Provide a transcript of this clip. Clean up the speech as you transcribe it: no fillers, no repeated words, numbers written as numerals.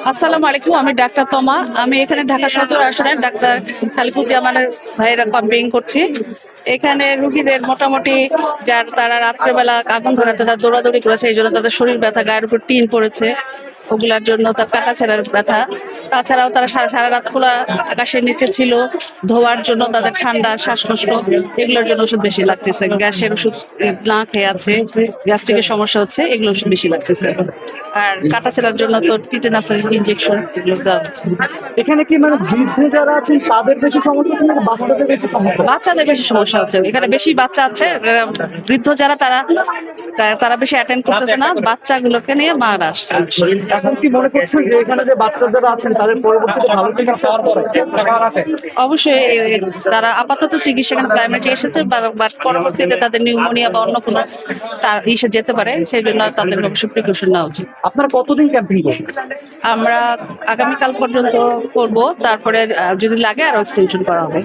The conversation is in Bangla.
আসসালামু আলাইকুম, আমি ডাক্তার তমা। আমি এখানে ঢাকা সদর আসনের ডাক্তার খালিকুজ্জামানের ভাইয়েরা ক্যাম্পেইন করছি। এখানে রুগীদের মোটামুটি তারা রাত্রেবেলা আগুন ধরাতে তারা দৌড়াদৌড়ি করেছে, এই জন্য তাদের শরীর ব্যথা, গায়ের উপর টিন পড়েছে, ওগুলার জন্য তার কাটাছেঁড়ার ব্যথা। তাছাড়াও তারা সারা রাত খোলা আকাশের নিচে ছিল, ধোয়ার জন্য তাদের ঠান্ডা, শ্বাসকষ্ট, এগুলোর জন্য ওষুধ বেশি লাগতেছে। গ্যাসের ওষুধ না খেয়ে আছে, গ্যাস্ট্রিকের সমস্যা হচ্ছে, এগুলো ওষুধ বেশি লাগতেছে। আর কাটাছেঁড়ার জন্য তো টিটেনাসের ইনজেকশন এগুলো দেওয়া হচ্ছে। এখানে কি মানে বৃদ্ধ যারা আছেন তাদের বেশি সমস্যা হচ্ছে নাকি বাচ্চাদের বেশি সমস্যা? বাচ্চাদের বেশি সমস্যা হচ্ছে, এখানে বেশি বাচ্চা আছে। বৃদ্ধ যারা তারা বেশি অ্যাটেন্ড করতেছে না, বাচ্চাগুলোকে নিয়ে মারা আসছে। এখন কি মনে করছেন যে এখানে যে বাচ্চা যারা আছেন তাদের পরবর্তীতে ভালো চিকিৎসা অবশ্যই তারা আপাতত চিকিৎসা এখানে প্রাইমারি এসেছে, বাট পরবর্তীতে তাদের নিউমোনিয়া বা অন্য কোনো ইসে যেতে পারে, সেই জন্য তাদের অবশ্যই প্রিকশন নেওয়া উচিত। আপনারা কতদিন ক্যাম্পিং করবেন? আমরা আগামীকাল পর্যন্ত করব, তারপরে যদি লাগে আরো এক্সটেনশন করা হবে।